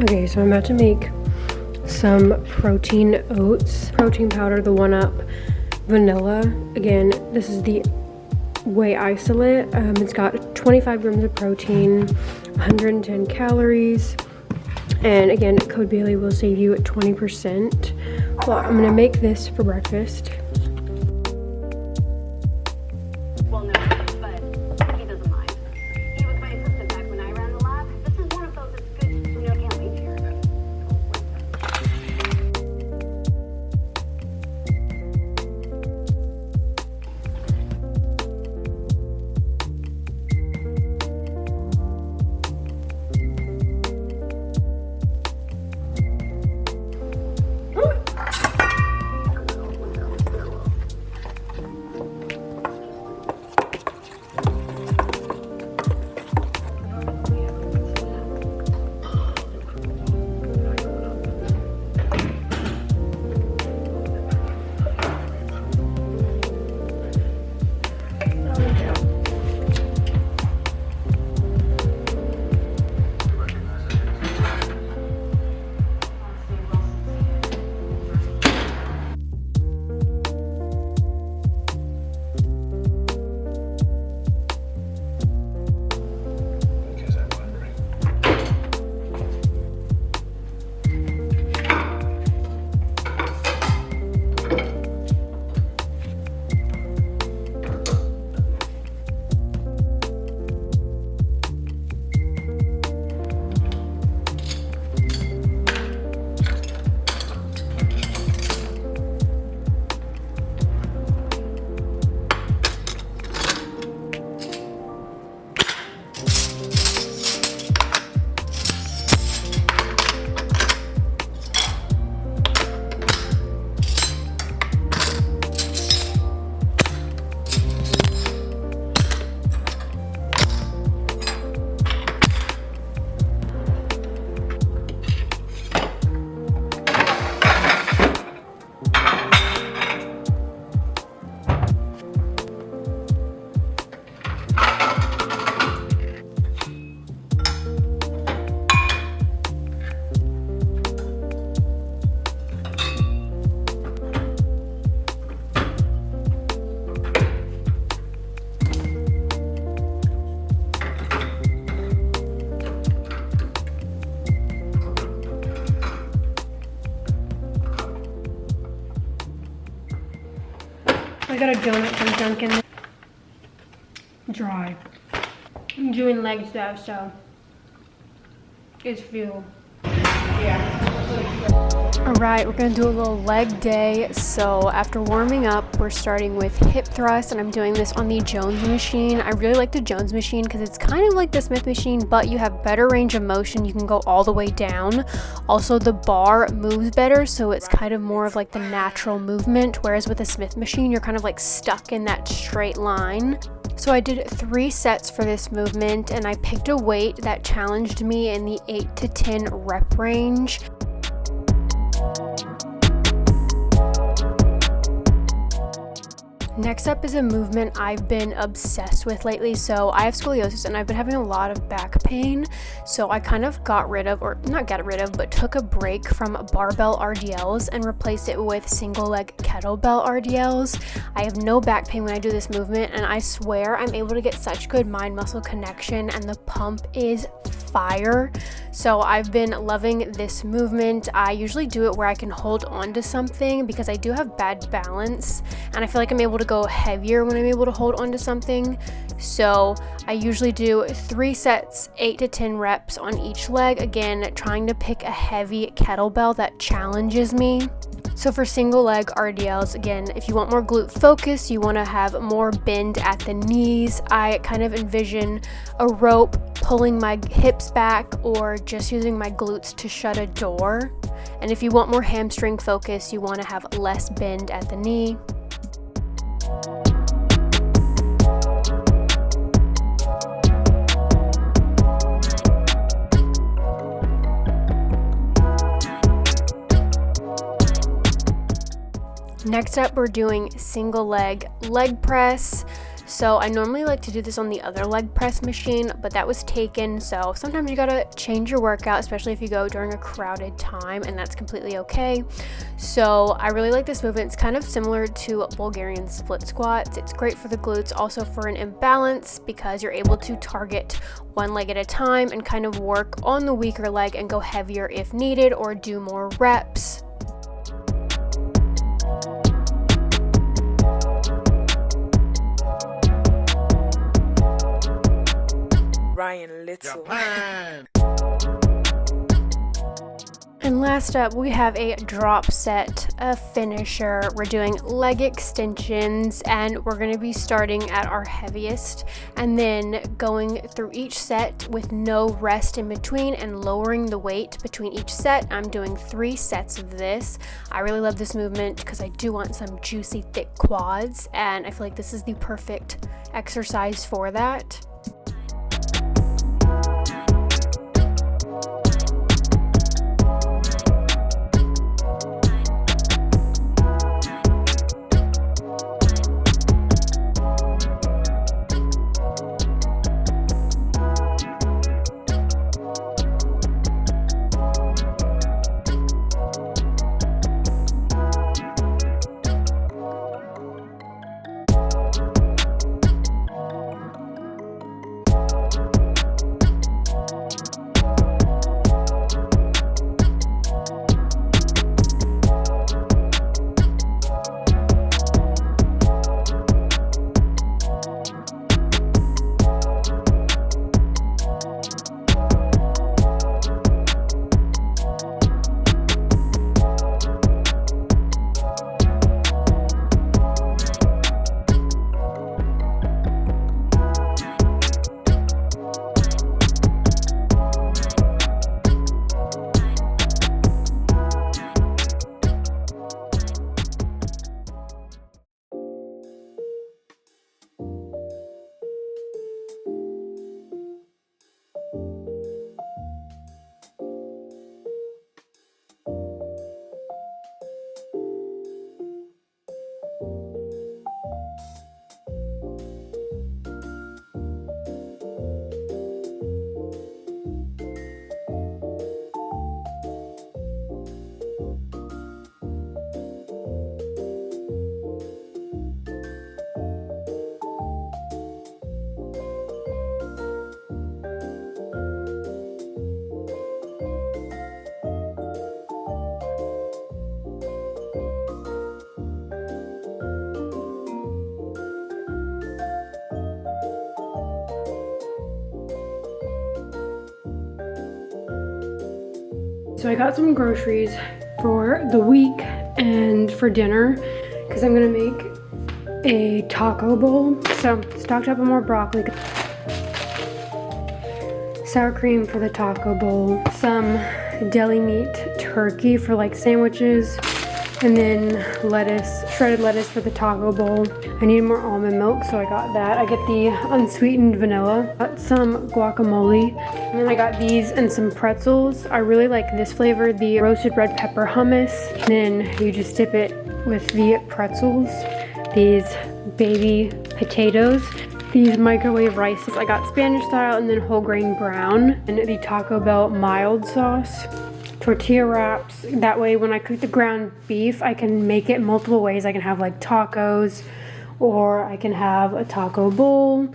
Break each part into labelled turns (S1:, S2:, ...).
S1: Okay, so I'm about to make some protein oats, protein powder, the 1-Up vanilla. Again, this is the whey isolate. It's got 25 grams of protein, 110 calories, and again, code Bailey will save you 20%. Well, I'm gonna make this for breakfast.
S2: Well, no, but he doesn't mind. He was my assistant back when I ran the lab. This is one of those that's good, can't leave here.
S1: I got a donut from Dunkin'. Dry. I'm doing legs though, so it's fuel. Alright, we're gonna do a little leg day. So after warming up, we're starting with hip thrust, and I'm doing this on the Jones machine. I really like the Jones machine because it's kind of like the Smith machine, but you have better range of motion. You can go all the way down. Also, the bar moves better, so it's kind of more of like the natural movement, whereas with the Smith machine, you're kind of like stuck in that straight line. So I did 3 sets for this movement, and I picked a weight that challenged me in the 8 to 10 rep range. Next up is a movement I've been obsessed with lately. So I have scoliosis and I've been having a lot of back pain. So I kind of got rid of, or not got rid of, but took a break from barbell RDLs and replaced it with single leg kettlebell RDLs. I have no back pain when I do this movement, and I swear I'm able to get such good mind muscle connection, and the pump is fire. So I've been loving this movement. I usually do it where I can hold on to something because I do have bad balance, and I feel like I'm able to go heavier when I'm able to hold on to something. So I usually do 3 sets, 8 to 10 reps on each leg, again trying to pick a heavy kettlebell that challenges me. So for single leg RDLs, again, if you want more glute focus, you want to have more bend at the knees, I kind of envision a rope pulling my hips back, or just using my glutes to shut a door. And if you want more hamstring focus, you want to have less bend at the knee. Next up, we're doing single leg press. So I normally like to do this on the other leg press machine, but that was taken. So sometimes you gotta change your workout, especially if you go during a crowded time, and that's completely okay. So I really like this movement. It's kind of similar to Bulgarian split squats. It's great for the glutes, also for an imbalance, because you're able to target one leg at a time and kind of work on the weaker leg and go heavier if needed, or do more reps.
S3: Ryan Little.
S1: And last up, we have a drop set, a finisher. We're doing leg extensions, and we're going to be starting at our heaviest and then going through each set with no rest in between and lowering the weight between each set. I'm doing 3 sets of this. I really love this movement because I do want some juicy, thick quads, and I feel like this is the perfect exercise for that. So I got some groceries for the week and for dinner because I'm gonna make a taco bowl. So stocked up on more broccoli, sour cream for the taco bowl, some deli meat turkey for like sandwiches, and then lettuce, shredded lettuce for the taco bowl. I need more almond milk, so I got that. I get the unsweetened vanilla. Got some guacamole, and then I got these and some pretzels. I really like this flavor, the roasted red pepper hummus. And then you just dip it with the pretzels. These baby potatoes. These microwave rices. I got Spanish style and then whole grain brown. And the Taco Bell mild sauce. Tortilla wraps. That way when I cook the ground beef, I can make it multiple ways. I can have like tacos, or I can have a taco bowl.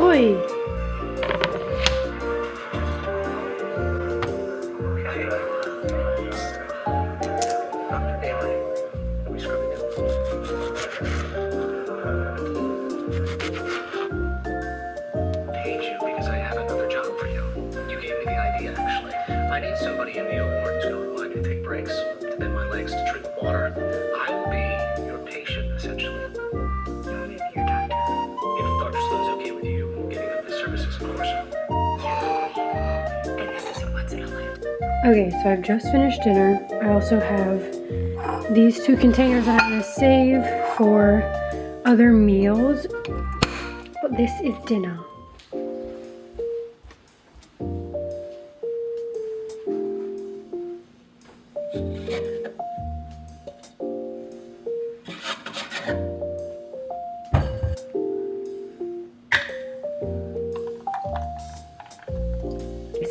S1: Oi!
S4: Paid you because I have another job for you. You gave me the idea, actually. I need somebody in the awards who will allow me to take breaks, to bend my legs to drink water. I will be your patient, essentially. You want me to be your doctor? If Dr. Slow's okay with you giving up his services, of course.
S2: And this is once in a lifetime.
S1: Okay, so I've just finished dinner. I also have these 2 containers that I'm gonna save for other meals. But this is dinner.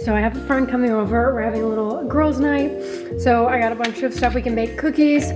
S1: So I have a friend coming over. We're having a little girls' night. So I got a bunch of stuff we can bake cookies.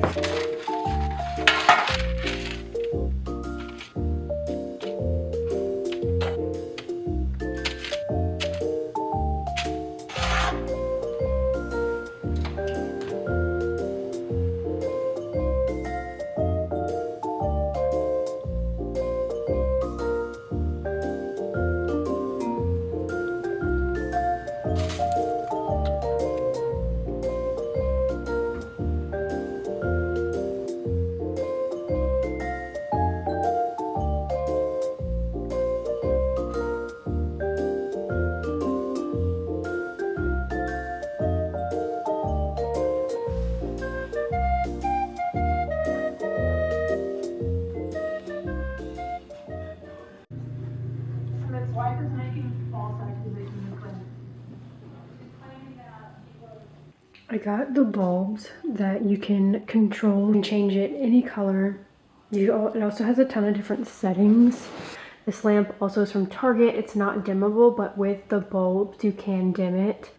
S1: I got the bulbs that you can control and change it any color. It also has a ton of different settings. This lamp also is from Target. It's not dimmable, but with the bulbs you can dim it.